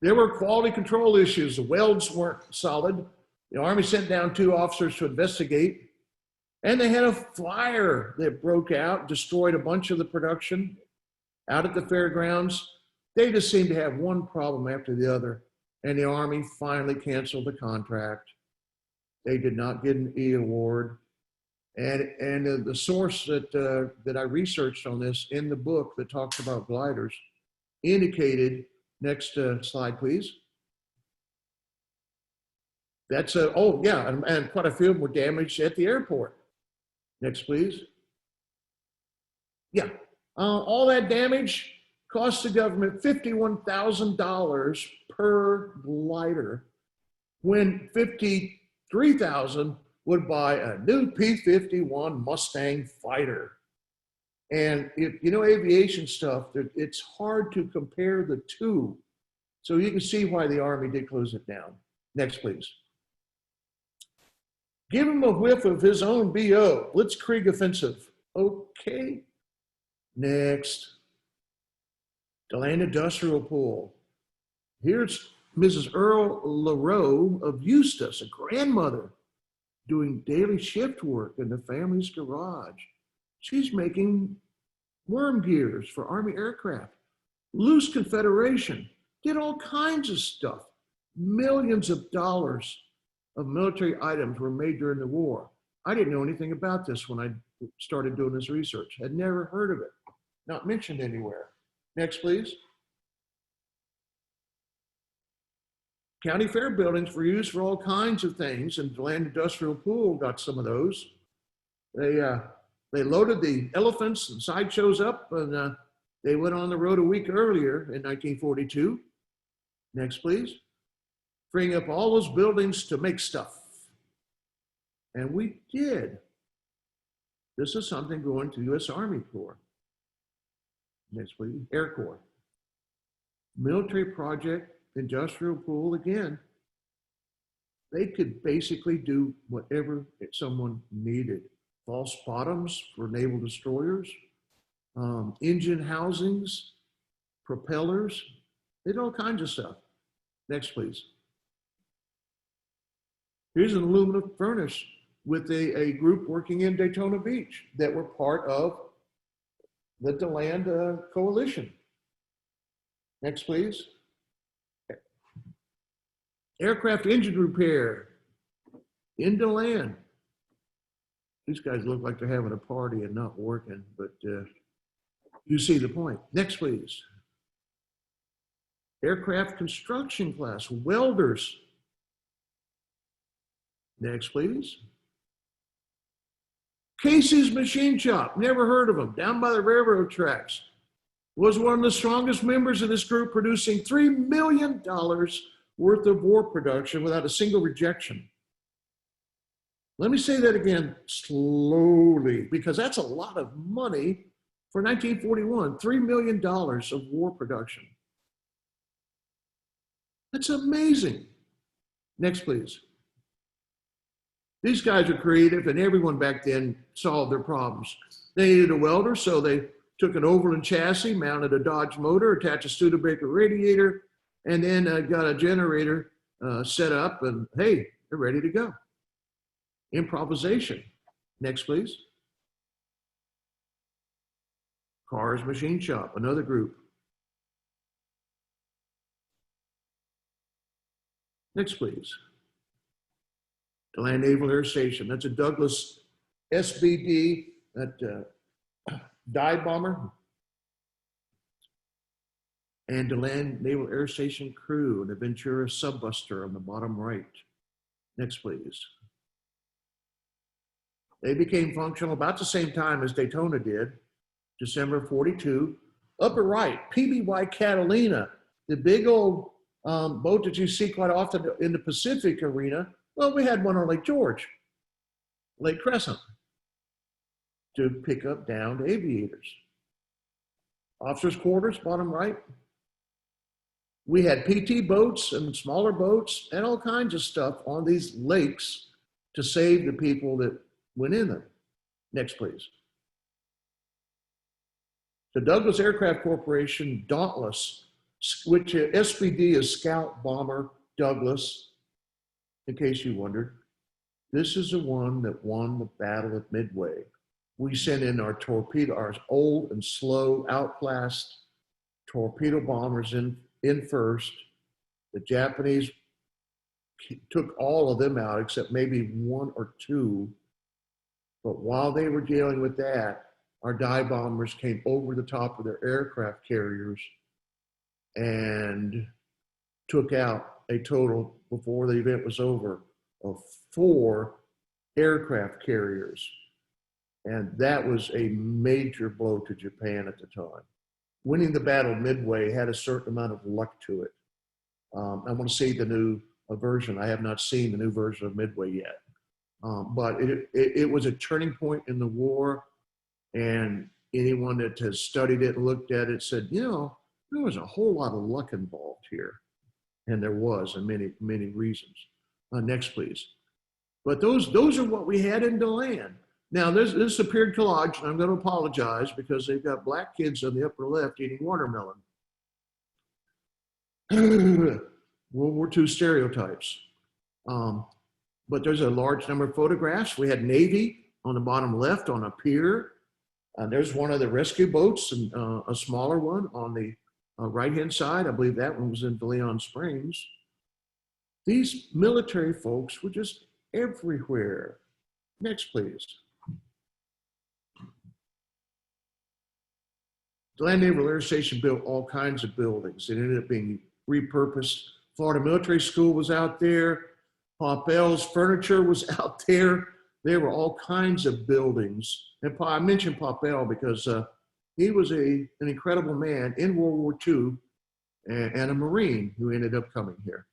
There were quality control issues. The welds weren't solid. The Army sent down 2 officers to investigate. And they had a fire that broke out, destroyed a bunch of the production out at the fairgrounds. They just seemed to have one problem after the other. And the Army finally canceled the contract. They did not get an E award. And the source that I researched on this in the book that talks about gliders indicated, next slide, please. That's oh yeah, and quite a few of them were damaged at the airport. Next, please. Yeah, all that damage cost the government $51,000 per glider, when $53,000 would buy a new P-51 Mustang fighter. And if you know aviation stuff, it's hard to compare the two. So you can see why the Army did close it down. Next, please. Give him a whiff of his own BO, Blitzkrieg offensive. Okay. Next. DeLand Industrial Pool. Here's Mrs. Earl LaRoe of Eustis, a grandmother, doing daily shift work in the family's garage. She's making worm gears for Army aircraft. Loose Confederation did all kinds of stuff. Millions of dollars of military items were made during the war. I didn't know anything about this when I started doing this research. Had never heard of it, not mentioned anywhere. Next, please. County fair buildings were used for all kinds of things, and DeLand Industrial Pool got some of those. They loaded the elephants and sideshows up, and they went on the road a week earlier in 1942. Next, please. Freeing up all those buildings to make stuff. And we did. This is something going to U.S. Army Corps. Next, please. Air Corps. Military project, industrial pool again. They could basically do whatever someone needed. False bottoms for naval destroyers, engine housings, propellers. They did all kinds of stuff. Next, please. Here's an aluminum furnace with a group working in Daytona Beach that were part of the DeLand coalition. Next, please. Aircraft engine repair in DeLand. These guys look like they're having a party and not working, but you see the point. Next, please. Aircraft construction class, welders. Next, please. Casey's Machine Shop, never heard of them, down by the railroad tracks. Was one of the strongest members of this group, producing $3 million worth of war production without a single rejection. Let me say that again slowly, because that's a lot of money for 1941, $3 million of war production. That's amazing. Next, please. These guys are creative, and everyone back then solved their problems. They needed a welder, so they took an Overland chassis, mounted a Dodge motor, attached a Studebaker radiator, and then got a generator set up, and hey, they're ready to go. Improvisation. Next, please. Cars Machine Shop, another group. Next, please. DeLand Naval Air Station. That's a Douglas SBD, that dive bomber. And DeLand Naval Air Station crew, and a Ventura subbuster on the bottom right. Next, please. They became functional about the same time as Daytona did, December 42. Upper right, PBY Catalina, the big old boat that you see quite often in the Pacific arena. Well, we had one on Lake George, Lake Crescent, to pick up downed aviators. Officers' quarters, bottom right. We had PT boats and smaller boats and all kinds of stuff on these lakes to save the people that went in them. Next, please. The Douglas Aircraft Corporation Dauntless, which SBD is Scout Bomber Douglas, in case you wondered. This is the one that won the Battle of Midway. We sent in our torpedo, our old and slow, outclassed torpedo bombers in first. The Japanese took all of them out except maybe one or two. But while they were dealing with that, our dive bombers came over the top of their aircraft carriers and took out a total, before the event was over, of 4 aircraft carriers. And that was a major blow to Japan at the time. Winning the Battle of Midway had a certain amount of luck to it. I want to see the new version. I have not seen the new version of Midway yet. But it was a turning point in the war. And anyone that has studied it and looked at it said, you know, there was a whole lot of luck involved here. And there was, and many, many reasons. Next, please. But those are what we had in DeLand. Now, this appeared collage, and I'm going to apologize because they've got black kids on the upper left eating watermelon. World War II stereotypes. But there's a large number of photographs. We had Navy on the bottom left on a pier. There's one of the rescue boats, and a smaller one on the right-hand side. I believe that one was in Leon Springs. These military folks were just everywhere. Next, please. DeLand Naval Air Station built all kinds of buildings. It ended up being repurposed. Florida Military School was out there. Poppel's Furniture was out there. There were all kinds of buildings. And I mentioned Poppel because he was an incredible man in World War II and a Marine who ended up coming here.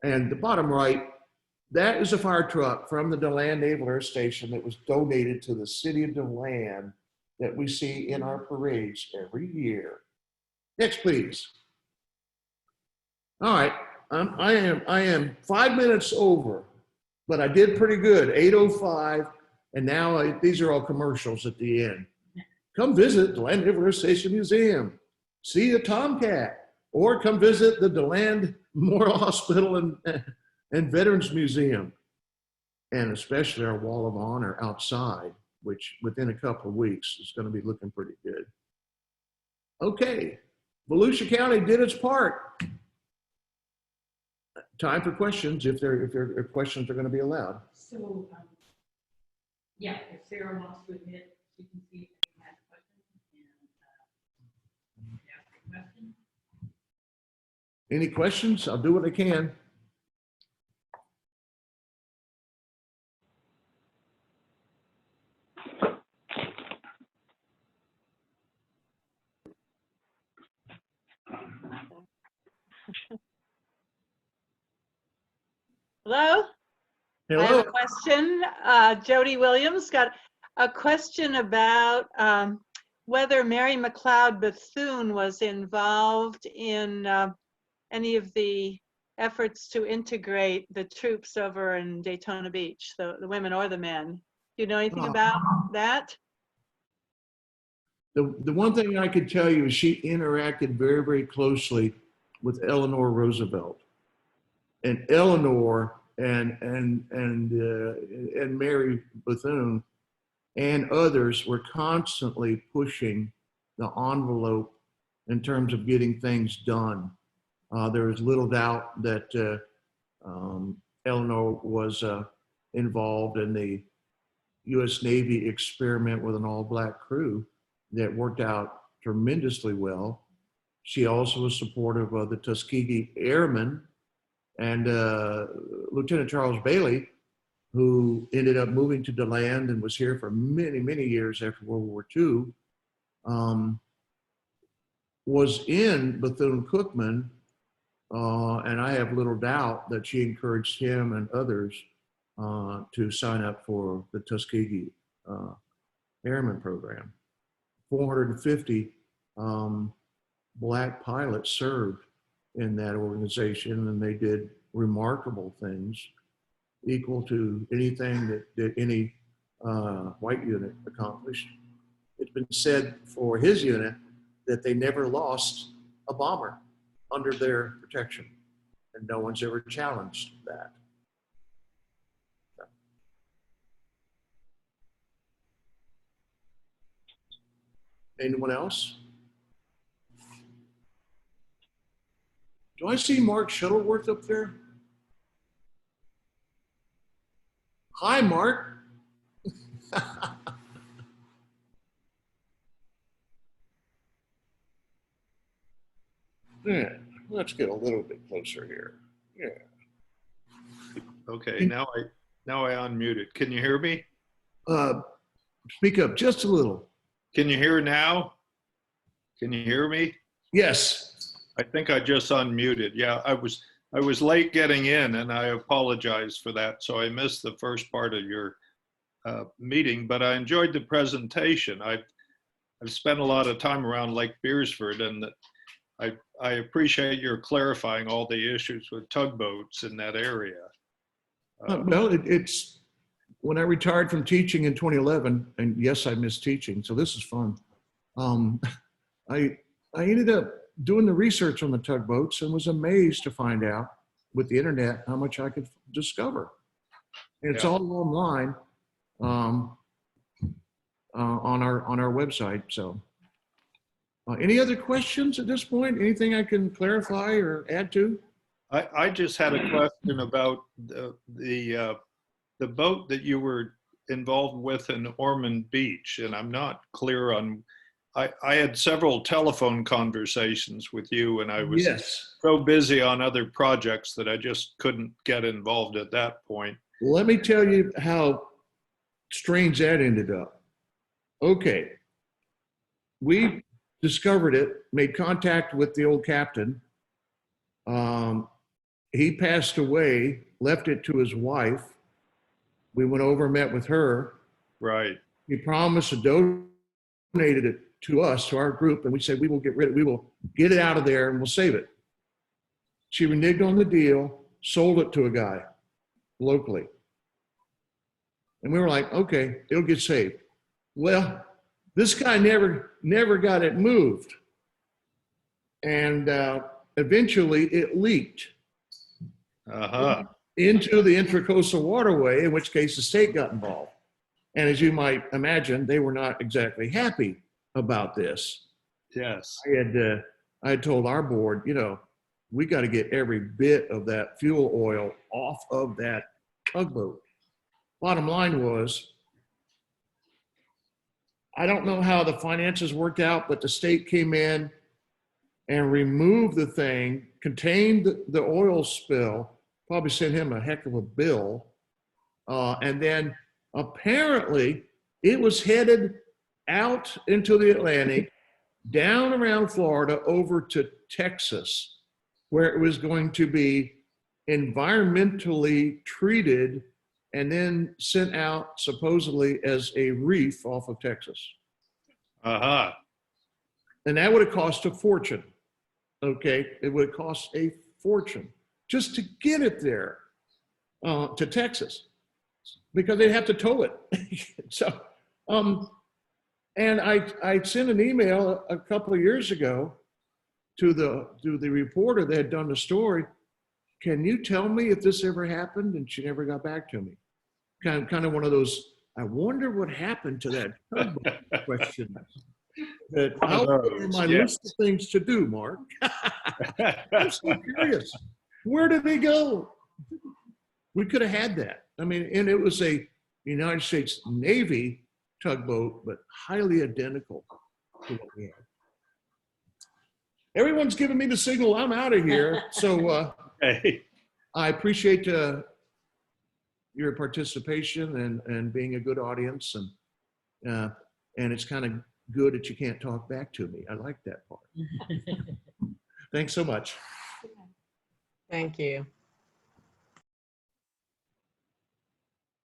And the bottom right, that is a fire truck from the DeLand Naval Air Station that was donated to the city of DeLand that we see in our parades every year. Next, please. All right, I am 5 minutes over, but I did pretty good, 8:05, and now these are all commercials at the end. Come visit DeLand Naval Air Station Museum, see the Tomcat, or come visit the DeLand Memorial Hospital and Veterans Museum, and especially our Wall of Honor outside, which within a couple of weeks is going to be looking pretty good. Okay, Volusia County did its part. Time for questions if questions are going to be allowed. So, yeah, if Sarah wants to admit, she can see if you have questions and ask a question. Any questions? I'll do what I can. Hello? Hello. I have a question. Jody Williams got a question about whether Mary McLeod Bethune was involved in any of the efforts to integrate the troops over in Daytona Beach, the women or the men. Do you know anything about that? The one thing I could tell you is she interacted very, very closely with Eleanor Roosevelt. And Eleanor and Mary Bethune and others were constantly pushing the envelope in terms of getting things done. There is little doubt that Eleanor was involved in the U.S. Navy experiment with an all-black crew that worked out tremendously well. She also was supportive of the Tuskegee Airmen and Lieutenant Charles Bailey, who ended up moving to DeLand and was here for many, many years after World War II, was in Bethune-Cookman, and I have little doubt that she encouraged him and others to sign up for the Tuskegee Airmen program. 450 black pilots served in that organization, and they did remarkable things equal to anything that any white unit accomplished. It's been said for his unit that they never lost a bomber under their protection, and no one's ever challenged that. Anyone else? Do I see Mark Shuttleworth up there? Hi, Mark. Yeah, let's get a little bit closer here. Yeah. Okay, now I unmuted. Can you hear me? Speak up just a little. Can you hear now? Can you hear me? Yes. I think I just unmuted. Yeah, I was late getting in, and I apologize for that. So I missed the first part of your meeting, but I enjoyed the presentation. I've spent a lot of time around Lake Beersford, and I appreciate your clarifying all the issues with tugboats in that area. Well, it's when I retired from teaching in 2011, and yes, I missed teaching, so this is fun. I ended up doing the research on the tugboats and was amazed to find out with the internet how much I could discover. And it's all online on our website. So, any other questions at this point? Anything I can clarify or add to? I just had a question about the boat that you were involved with in Ormond Beach, and I'm not clear on. I had several telephone conversations with you, and I was so busy on other projects that I just couldn't get involved at that point. Let me tell you how strange that ended up. Okay, we discovered it, made contact with the old captain. He passed away, left it to his wife. We went over and met with her. Right. He promised to donate it to us, to our group, and we said we will get it out of there and we'll save it. She reneged on the deal, sold it to a guy locally. And we were like, okay, it'll get saved. Well, this guy never got it moved. And eventually it leaked into the Intracoastal Waterway, in which case the state got involved. And as you might imagine, they were not exactly happy about this. Yes. I had told our board, we got to get every bit of that fuel oil off of that tugboat. Bottom line was, I don't know how the finances worked out, but the state came in and removed the thing, contained the oil spill, probably sent him a heck of a bill. And then apparently it was headed out into the Atlantic, down around Florida, over to Texas, where it was going to be environmentally treated and then sent out supposedly as a reef off of Texas. And that would have cost a fortune. Okay, it would cost a fortune just to get it there to Texas, because they'd have to tow it. So, and I sent an email a couple of years ago to the reporter that had done the story. Can you tell me if this ever happened? And she never got back to me. Kind of one of those, I wonder what happened to that tugboat question. That how are my list of things to do, Mark? I'm so curious. Where did they go? We could have had that. I mean, and it was a United States Navy tugboat, but highly identical to what we had. Everyone's giving me the signal. I'm out of here. So I appreciate your participation and being a good audience, and it's kind of good that you can't talk back to me. I like that part. Thanks so much. Thank you.